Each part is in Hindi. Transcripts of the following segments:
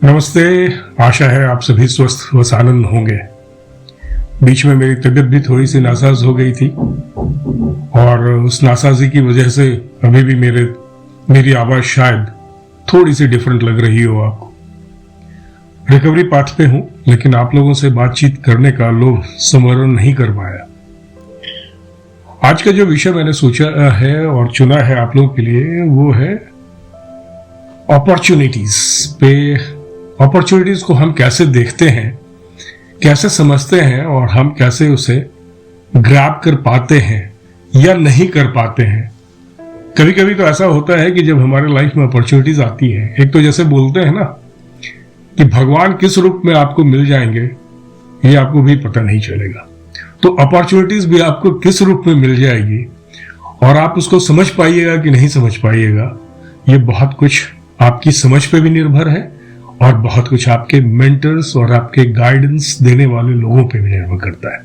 नमस्ते। आशा है आप सभी स्वस्थ व आनंद होंगे। बीच में मेरी तबीयत भी थोड़ी सी नासाज हो गई थी और उस नासाजी की वजह से अभी भी मेरी आवाज शायद थोड़ी सी डिफरेंट लग रही हो आपको। रिकवरी पाथ पे हूं, लेकिन आप लोगों से बातचीत करने का लोभ स्मरण नहीं कर पाया। आज का जो विषय मैंने सोचा है और चुना है आप लोगों के लिए वो है अपॉर्चुनिटीज पे। अपॉर्चुनिटीज को हम कैसे देखते हैं, कैसे समझते हैं और हम कैसे उसे ग्रैब कर पाते हैं या नहीं कर पाते हैं। कभी कभी तो ऐसा होता है कि जब हमारे लाइफ में अपॉर्चुनिटीज आती है, एक तो जैसे बोलते हैं ना कि भगवान किस रूप में आपको मिल जाएंगे ये आपको भी पता नहीं चलेगा। तो अपॉर्चुनिटीज भी आपको किस रूप में मिल जाएगी और आप उसको समझ पाइएगा कि नहीं समझ पाइएगा, ये बहुत कुछ आपकी समझ पे भी निर्भर है और बहुत कुछ आपके मेंटर्स और आपके गाइडेंस देने वाले लोगों पे भी निर्भर करता है।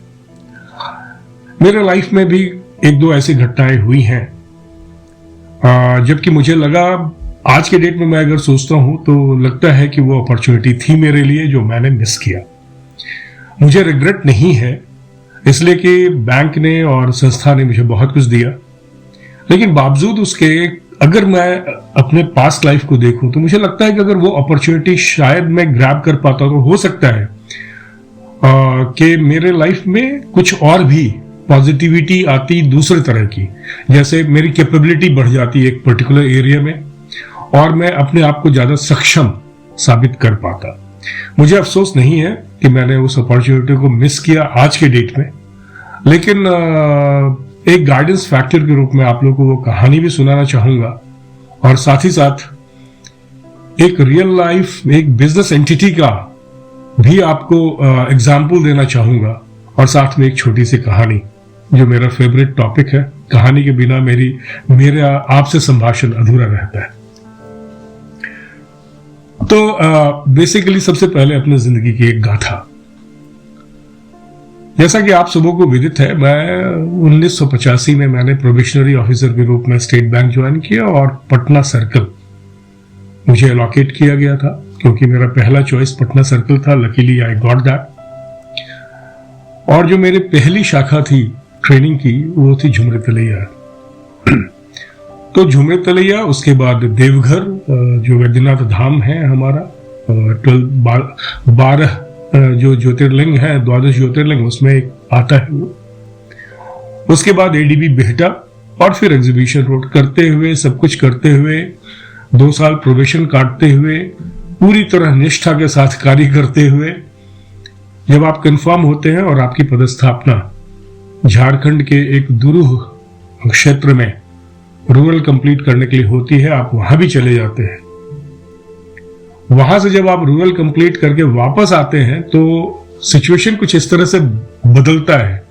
मेरे लाइफ में भी एक दो ऐसी घटनाएं हुई हैं जबकि मुझे लगा, आज के डेट में मैं अगर सोचता हूं तो लगता है कि वो अपॉर्चुनिटी थी मेरे लिए जो मैंने मिस किया। मुझे रिग्रेट नहीं है, इसलिए कि बैंक ने और संस्था ने मुझे बहुत कुछ दिया, लेकिन बावजूद उसके अगर मैं अपने पास्ट लाइफ को देखूं तो मुझे लगता है कि अगर वो अपॉर्चुनिटी शायद मैं ग्रैब कर पाता तो हो सकता है कि मेरे लाइफ में कुछ और भी पॉजिटिविटी आती दूसरे तरह की। जैसे मेरी कैपेबिलिटी बढ़ जाती एक पर्टिकुलर एरिया में और मैं अपने आप को ज्यादा सक्षम साबित कर पाता। मुझे अफसोस नहीं है कि मैंने उस अपॉर्चुनिटी को मिस किया आज के डेट में, लेकिन एक गाइडेंस फैक्टर के रूप में आप लोगों को वो कहानी भी सुनाना चाहूंगा और साथ ही साथ एक रियल लाइफ, एक बिजनेस एंटिटी का भी आपको एग्जाम्पल देना चाहूंगा और साथ में एक छोटी सी कहानी जो मेरा फेवरेट टॉपिक है। कहानी के बिना मेरा आपसे संभाषण अधूरा रहता है। तो बेसिकली सबसे पहले अपनी जिंदगी की एक गाथा। जैसा कि आप सबों को विदित है, मैं 1985 में मैंने प्रोबेशनरी ऑफिसर के रूप में स्टेट बैंक ज्वाइन किया और पटना सर्कल मुझे अलॉकेट किया गया था क्योंकि मेरा पहला चॉइस पटना सर्कल था। Luckily I got that. और जो मेरी पहली शाखा थी ट्रेनिंग की वो थी झुमरे तलैया। तो झुमरे तलैया, उसके बाद देवघर जो वैद्यनाथ धाम है हमारा, 12 जो ज्योतिर्लिंग है, 12 ज्योतिर्लिंग उसमें एक आता है वो। उसके बाद एडीबी बिहटा और फिर एग्जीबिशन रोड करते हुए, सब कुछ करते हुए, 2 साल प्रोबेशन काटते हुए, पूरी तरह निष्ठा के साथ कार्य करते हुए जब आप कंफर्म होते हैं और आपकी पदस्थापना झारखंड के एक दुरूह क्षेत्र में रूरल कंप्लीट करने के लिए होती है, आप वहां भी चले जाते हैं। वहां से जब आप रूरल कंप्लीट करके वापस आते हैं तो सिचुएशन कुछ इस तरह से बदलता है।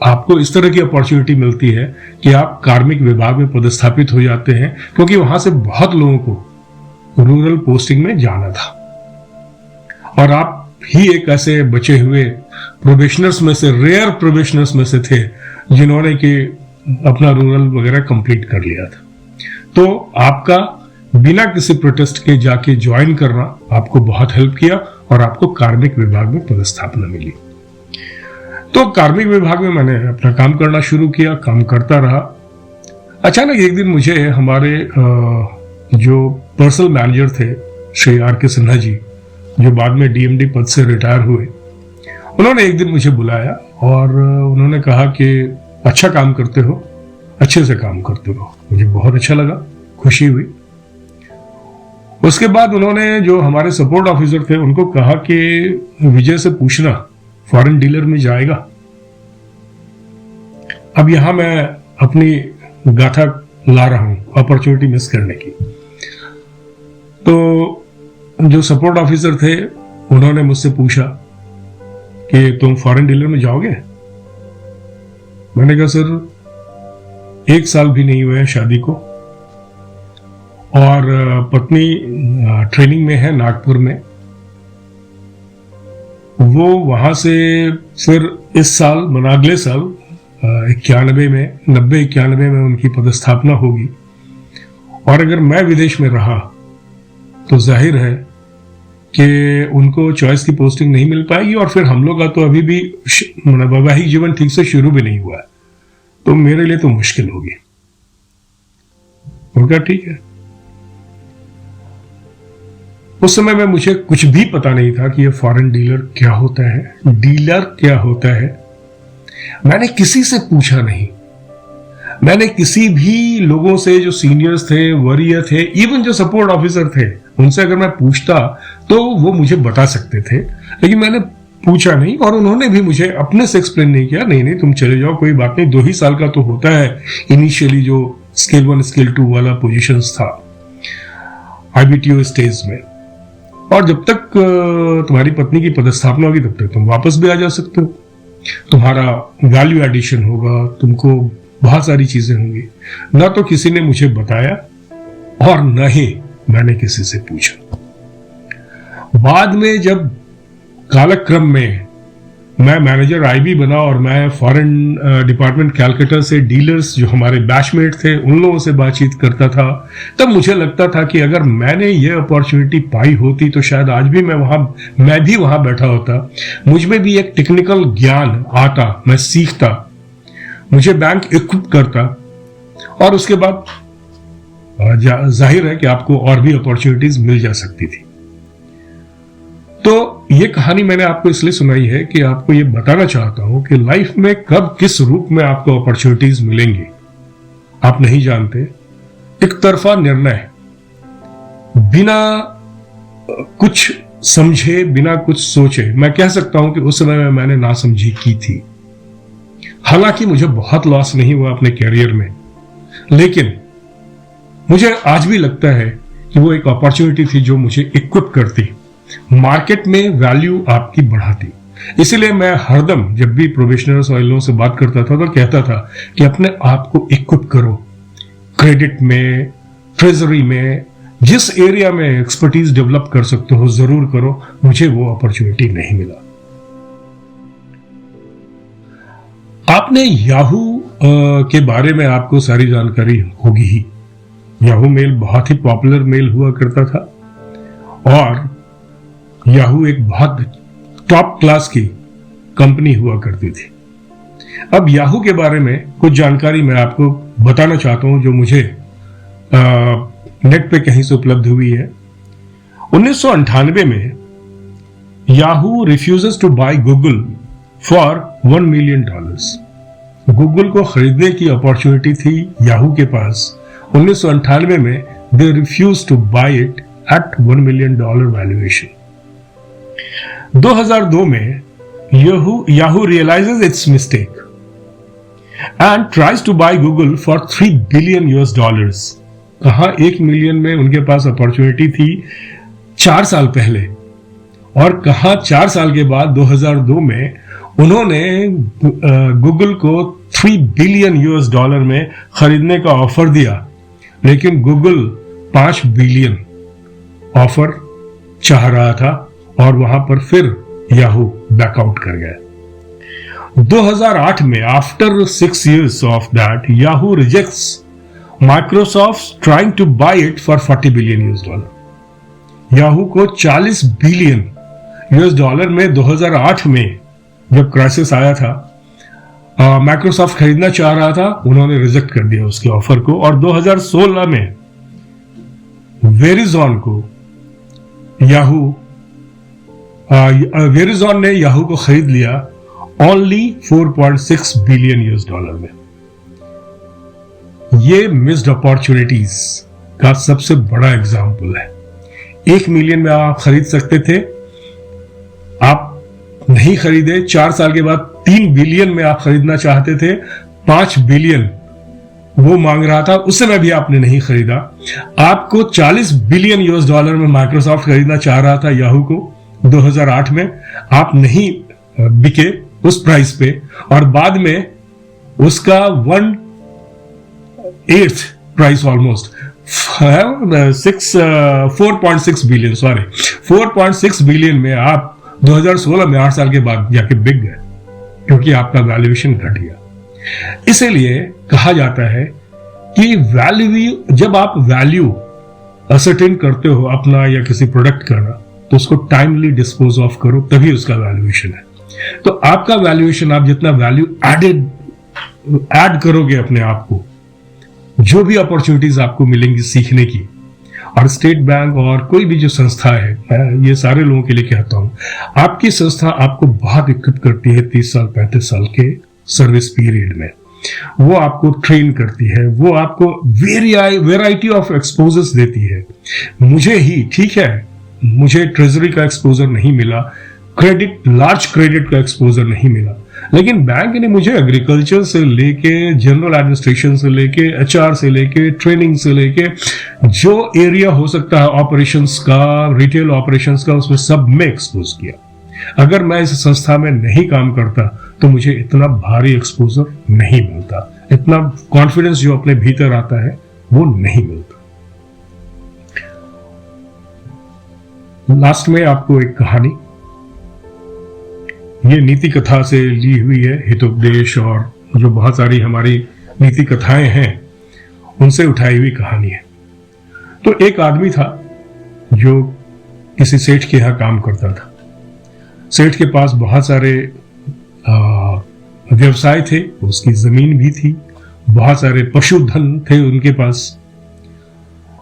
आपको इस तरह की अपॉर्चुनिटी मिलती है कि आप कार्मिक विभाग में पदस्थापित हो जाते हैं क्योंकि वहां से बहुत लोगों को रूरल पोस्टिंग में जाना था और आप ही एक ऐसे बचे हुए प्रोबेशनर्स में से, रेयर प्रोबेशनर्स में से थे जिन्होंने कि अपना रूरल वगैरह कंप्लीट कर लिया था। तो आपका बिना किसी प्रोटेस्ट के जाके ज्वाइन करना आपको बहुत हेल्प किया और आपको कार्मिक विभाग में पदस्थापना मिली। तो कार्मिक विभाग में मैंने अपना काम करना शुरू किया, काम करता रहा। अचानक एक दिन मुझे हमारे जो पर्सनल मैनेजर थे श्री आर के सिन्हा जी, जो बाद में डीएमडी पद से रिटायर हुए, उन्होंने एक दिन मुझे बुलाया और उन्होंने कहा कि अच्छा काम करते हो, अच्छे से काम करते हो। मुझे बहुत अच्छा लगा, खुशी हुई। उसके बाद उन्होंने जो हमारे सपोर्ट ऑफिसर थे उनको कहा कि विजय से पूछना फॉरेन डीलर में जाएगा। अब यहां मैं अपनी गाथा ला रहा हूं अपॉर्चुनिटी मिस करने की। तो जो सपोर्ट ऑफिसर थे उन्होंने मुझसे पूछा कि तुम फॉरेन डीलर में जाओगे। मैंने कहा सर 1 साल भी नहीं हुआ है शादी को और पत्नी ट्रेनिंग में है नागपुर में। वो वहां से फिर इस साल अगले साल 90-91 में उनकी पदस्थापना होगी और अगर मैं विदेश में रहा तो जाहिर है कि उनको चॉइस की पोस्टिंग नहीं मिल पाएगी और फिर हम लोग का तो अभी भी वैवाहिक जीवन ठीक से शुरू भी नहीं हुआ है, तो मेरे लिए तो मुश्किल होगी। उनका ठीक है। उस समय में मुझे कुछ भी पता नहीं था कि ये फॉरेन डीलर क्या होता है, डीलर क्या होता है। मैंने किसी से पूछा नहीं, मैंने किसी भी लोगों से जो सीनियर्स थे, वरीय थे, इवन जो सपोर्ट ऑफिसर थे, उनसे अगर मैं पूछता तो वो मुझे बता सकते थे, लेकिन मैंने पूछा नहीं और उन्होंने भी मुझे अपने से एक्सप्लेन नहीं किया। नहीं नहीं तुम चले जाओ, कोई बात नहीं, 2 ही साल का तो होता है इनिशियली जो स्केल 1 स्केल 2 वाला पोजीशंस था IBTO स्टेज में, और जब तक तुम्हारी पत्नी की पदस्थापना होगी तब तक तुम वापस भी आ जा सकते हो, तुम्हारा वैल्यू एडिशन होगा, तुमको बहुत सारी चीजें होंगी। ना तो किसी ने मुझे बताया और न ही मैंने किसी से पूछा। बाद में जब कालक्रम में मैं मैनेजर IB बना और मैं फॉरेन डिपार्टमेंट कैलकाटा से डीलर्स जो हमारे बैचमेट थे उन लोगों से बातचीत करता था, तब मुझे लगता था कि अगर मैंने ये अपॉर्चुनिटी पाई होती तो शायद आज भी मैं भी वहां बैठा होता, मुझ में भी एक टेक्निकल ज्ञान आता, मैं सीखता, मुझे बैंक इक्विप करता और उसके बाद जाहिर है कि आपको और भी अपॉर्चुनिटीज मिल जा सकती थी। तो ये कहानी मैंने आपको इसलिए सुनाई है कि आपको ये बताना चाहता हूं कि लाइफ में कब किस रूप में आपको अपॉर्चुनिटीज मिलेंगी आप नहीं जानते। एक तरफा निर्णय, बिना कुछ समझे, बिना कुछ सोचे, मैं कह सकता हूं कि उस समय में मैंने नासमझी की थी। हालांकि मुझे बहुत लॉस नहीं हुआ अपने कैरियर में, लेकिन मुझे आज भी लगता है कि वो एक अपॉर्चुनिटी थी जो मुझे इक्विप करती, मार्केट में वैल्यू आपकी बढ़ाती। इसीलिए मैं हरदम जब भी प्रोबेशनर्स और इन लोगों से बात करता था तो कहता था कि अपने आप को इक्विप करो, क्रेडिट में, ट्रेजरी में, जिस एरिया में एक्सपर्टीज डेवलप कर सकते हो जरूर करो। मुझे वो अपॉर्चुनिटी नहीं मिला। आपने याहू के बारे में आपको सारी जानकारी होगी ही। याहू मेल बहुत ही पॉपुलर मेल हुआ करता था और याहू एक बहुत टॉप क्लास की कंपनी हुआ करती थी। अब याहू के बारे में कुछ जानकारी मैं आपको बताना चाहता हूं जो मुझे नेट पे कहीं से उपलब्ध हुई है। 1998 में Yahoo refuses to buy Google for $1 million. Google को खरीदने की अपॉर्चुनिटी थी याहू के पास। 1998 में they refuse to buy it at $1 million valuation. 2002 में Yahoo realizes its mistake and tries to buy Google for $3 billion. कहां 1 मिलियन में उनके पास अपॉर्चुनिटी थी 4 साल पहले, और कहां 4 साल के बाद 2002 में उन्होंने गूगल को $3 बिलियन में खरीदने का ऑफर दिया, लेकिन गूगल $5 बिलियन ऑफर चाह रहा था और वहां पर फिर याहू बैकआउट कर गया। 2008 में after 6 years of that Yahoo rejects Microsoft trying to buy it for $40 billion. Yahoo को $40 बिलियन में 2008 में जब क्राइसिस आया था, माइक्रोसॉफ्ट खरीदना चाह रहा था, उन्होंने रिजेक्ट कर दिया उसके ऑफर को। और 2016 में वेरिजॉन को वेरिजॉन ने याहू को खरीद लिया ओनली $4.6 बिलियन में। ये मिस्ड अपॉर्चुनिटीज का सबसे बड़ा एग्जाम्पल है। 1 मिलियन में आप खरीद सकते थे, आप नहीं खरीदे। 4 साल के बाद 3 बिलियन में आप खरीदना चाहते थे, $5 बिलियन वो मांग रहा था, उस समय भी आपने नहीं खरीदा। आपको $40 बिलियन में माइक्रोसॉफ्ट खरीदना चाह रहा था याहू को 2008 में, आप नहीं बिके उस प्राइस पे, और बाद में उसका 1/8 प्राइस ऑलमोस्ट 4.6 बिलियन 4.6 बिलियन में आप 2016 में 8 साल के बाद जाके बिक गए, क्योंकि आपका वैल्यूएशन घट गया। इसीलिए कहा जाता है कि वैल्यू, जब आप वैल्यू असर्टेन करते हो अपना या किसी प्रोडक्ट का, तो उसको टाइमली डिस्पोज ऑफ करो, तभी उसका वैल्यूएशन है। तो आपका वैल्यूएशन, आप जितना वैल्यू ऐड करोगे अपने आप को, जो भी अपॉर्चुनिटीज आपको मिलेंगी सीखने की, और स्टेट बैंक और कोई भी जो संस्था है, मैं ये सारे लोगों के लिए कहता हूं, आपकी संस्था आपको बहुत इक्विप करती है 30 साल 35 साल के सर्विस पीरियड में। वो आपको ट्रेन करती है, वो आपको वेराइटी ऑफ एक्सपोजर्स देती है। मुझे ही, ठीक है, मुझे ट्रेजरी का एक्सपोजर नहीं मिला, लार्ज क्रेडिट का एक्सपोजर नहीं मिला, लेकिन बैंक ने मुझे एग्रीकल्चर से लेके, जनरल एडमिनिस्ट्रेशन से लेके, एचआर से लेके, ट्रेनिंग से लेके, जो एरिया हो सकता है ऑपरेशंस का, रिटेल ऑपरेशंस का, उसमें सब में एक्सपोज किया। अगर मैं इस संस्था में नहीं काम करता तो मुझे इतना भारी एक्सपोजर नहीं मिलता, इतना कॉन्फिडेंस जो अपने भीतर आता है वो नहीं मिलता। लास्ट में आपको एक कहानी, ये नीति कथा से ली हुई है, हितोपदेश और जो बहुत सारी हमारी नीति कथाएं हैं उनसे उठाई हुई कहानी है। तो एक आदमी था जो किसी सेठ के यहां काम करता था। सेठ के पास बहुत सारे व्यवसाय थे, उसकी जमीन भी थी, बहुत सारे पशुधन थे उनके पास।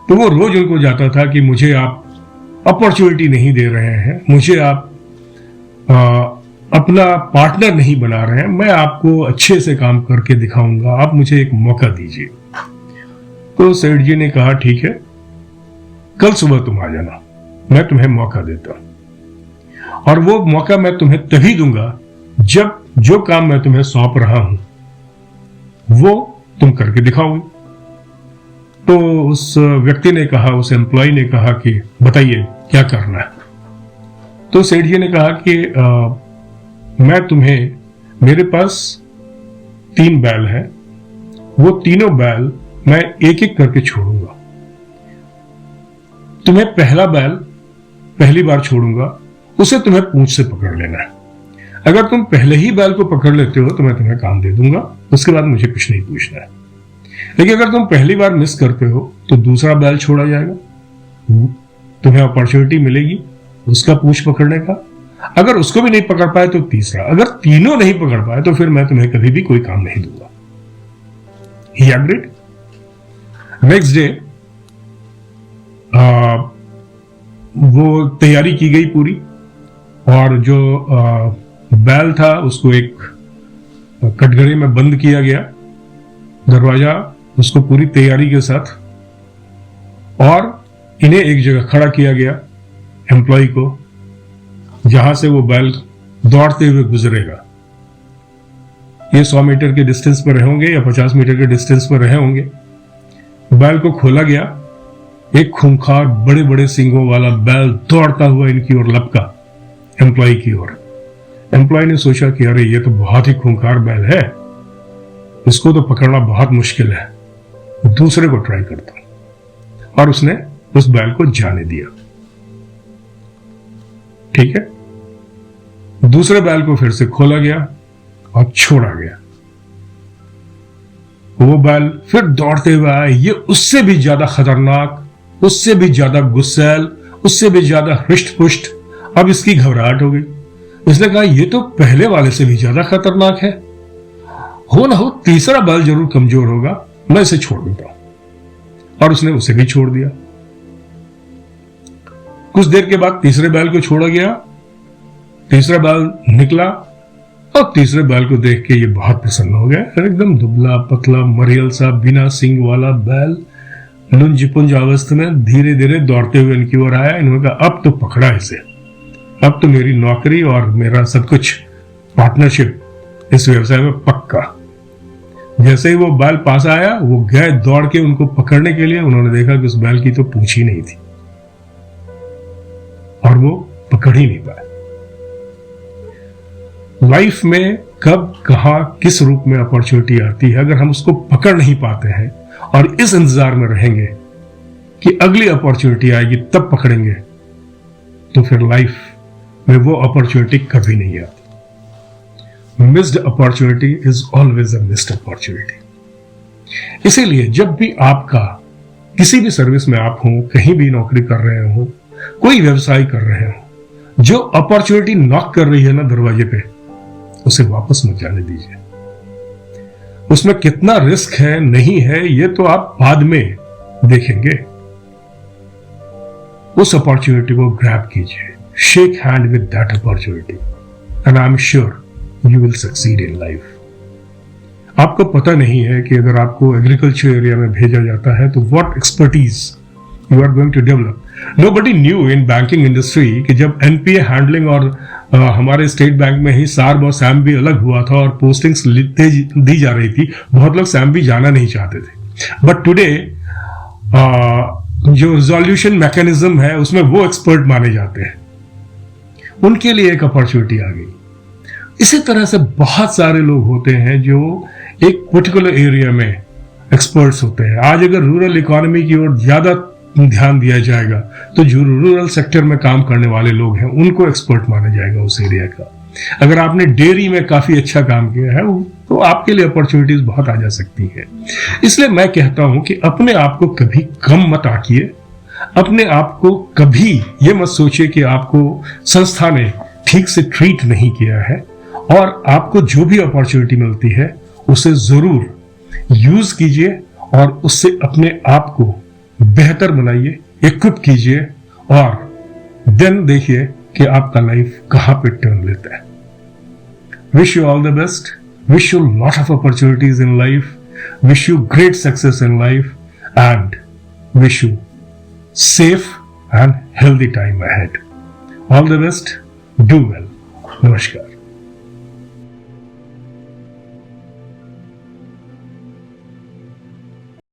तो वो रोज उनको जाता था कि मुझे आप अपॉर्चुनिटी नहीं दे रहे हैं, मुझे आप अपना पार्टनर नहीं बना रहे हैं, मैं आपको अच्छे से काम करके दिखाऊंगा, आप मुझे एक मौका दीजिए। तो सेठ जी ने कहा ठीक है, कल सुबह तुम आ जाना, मैं तुम्हें मौका देता हूं, और वो मौका मैं तुम्हें तभी दूंगा जब जो काम मैं तुम्हें सौंप रहा हूं वो तुम करके दिखाओगे। तो उस व्यक्ति ने कहा, उस एम्प्लॉय ने कहा कि बताइए क्या करना है। तो सेठ जी ने कहा कि मैं तुम्हें, मेरे पास 3 बैल है, वो तीनों बैल मैं एक एक करके छोड़ूंगा। तुम्हें पहला बैल पहली बार छोड़ूंगा, उसे तुम्हें पूंछ से पकड़ लेना है। अगर तुम पहले ही बैल को पकड़ लेते हो तो मैं तुम्हें काम दे दूंगा, उसके बाद मुझे कुछ नहीं पूछना है। लेकिन अगर तुम पहली बार मिस करते हो तो दूसरा बैल छोड़ा जाएगा, तुम्हें अपॉर्चुनिटी मिलेगी उसका पूंछ पकड़ने का। अगर उसको भी नहीं पकड़ पाए तो तीसरा, अगर तीनों नहीं पकड़ पाए तो फिर मैं तुम्हें कभी भी कोई काम नहीं दूंगा। ही एग्रीड। नेक्स्ट डे वो तैयारी की गई पूरी, और जो बैल था उसको एक कटघरे में बंद किया गया, दरवाजा उसको पूरी तैयारी के साथ, और इन्हें एक जगह खड़ा किया गया, एम्प्लॉय को, जहां से वो बैल दौड़ते हुए गुजरेगा। ये 100 मीटर के डिस्टेंस पर रहे होंगे या 50 मीटर के डिस्टेंस पर रहे होंगे। बैल को खोला गया, एक खूंखार बड़े बड़े सींगों वाला बैल दौड़ता हुआ इनकी ओर लपका, एम्प्लॉय की ओर। एम्प्लॉय ने सोचा कि अरे ये तो बहुत ही खूंखार बैल है, इसको तो पकड़ना बहुत मुश्किल है, दूसरे को ट्राई करता हूं। और उसने उस बैल को जाने दिया। ठीक है, दूसरे बैल को फिर से खोला गया और छोड़ा गया। वो बैल फिर दौड़ते हुए आए, ये उससे भी ज्यादा खतरनाक, उससे भी ज्यादा गुस्सैल, उससे भी ज्यादा हृष्ट पुष्ट। अब इसकी घबराहट हो गई। इसने कहा ये तो पहले वाले से भी ज्यादा खतरनाक है, हो ना हो तीसरा बैल जरूर कमजोर होगा, मैं इसे छोड़ देता हूं। और उसने उसे भी छोड़ दिया। कुछ देर के बाद तीसरे बैल को छोड़ा गया, तीसरा बैल निकला, और तीसरे बैल को देख के ये बहुत प्रसन्न हो गया। एकदम दुबला पतला मरियल सा बिना सींग वाला बैल लुंज पुंज अवस्था में धीरे धीरे दौड़ते हुए इनकी ओर आया। इन्होंने कहा अब तो पकड़ा इसे, अब तो मेरी नौकरी और मेरा सब कुछ पार्टनरशिप इस व्यवसाय में पक्का। जैसे ही वो बैल पास आया, वो गए दौड़ के उनको पकड़ने के लिए। उन्होंने देखा कि उस बैल की तो पूंछ ही नहीं थी और वो पकड़ ही नहीं पाए। लाइफ में कब कहां किस रूप में अपॉर्चुनिटी आती है, अगर हम उसको पकड़ नहीं पाते हैं और इस इंतजार में रहेंगे कि अगली अपॉर्चुनिटी आएगी तब पकड़ेंगे, तो फिर लाइफ में वो अपॉर्चुनिटी कभी नहीं आती। Missed opportunity is always a missed opportunity. इसीलिए जब भी आपका किसी भी सर्विस में आप हो, कहीं भी नौकरी कर रहे हो, कोई व्यवसाय कर रहे हो, जो अपॉर्चुनिटी नॉक कर रही है ना दरवाजे पे, उसे वापस मत जाने दीजिए। उसमें कितना रिस्क है नहीं है ये तो आप बाद में देखेंगे। उस अपॉर्चुनिटी को ग्रैब कीजिए, shake hand with that opportunity and I am sure you will succeed in life. आपको पता नहीं है कि अगर आपको एग्रीकल्चर एरिया में भेजा जाता है तो what expertise you are going to develop. Nobody knew in banking industry कि जब एनपीए हैंडलिंग और हमारे स्टेट बैंक में ही सार्ब और सैम भी अलग हुआ था और पोस्टिंग्स दी जा रही थी, बहुत लोग सैम भी जाना नहीं चाहते थे। बट टुडे जो रिजोल्यूशन मैकेनिज्म है उसमें वो एक्सपर्ट माने जाते हैं, उनके लिए एक अपॉर्चुनिटी आ गई। इसी तरह से बहुत सारे लोग होते हैं जो एक पर्टिकुलर एरिया में एक्सपर्ट्स होते हैं। आज अगर रूरल इकोनॉमी की ओर ज्यादा ध्यान दिया जाएगा तो जो रूरल सेक्टर में काम करने वाले लोग हैं उनको एक्सपर्ट माना जाएगा उस एरिया का। अगर आपने डेयरी में काफी अच्छा काम किया है तो आपके लिए अपॉर्चुनिटीज बहुत आ जा सकती है। इसलिए मैं कहता हूं कि अपने आप को कभी कम मत आंकिए, अपने आप को कभी ये मत सोचिए कि आपको संस्था ने ठीक से ट्रीट नहीं किया है, और आपको जो भी अपॉर्चुनिटी मिलती है उसे जरूर यूज कीजिए और उससे अपने आप को बेहतर बनाइए, इक्विप कीजिए, और देन देखिए कि आपका लाइफ कहां पे टर्न लेता है। Wish you all the best, wish you lot of opportunities in life, wish you great success in life and wish you safe and healthy time ahead. All the best. Do well. Namaskar.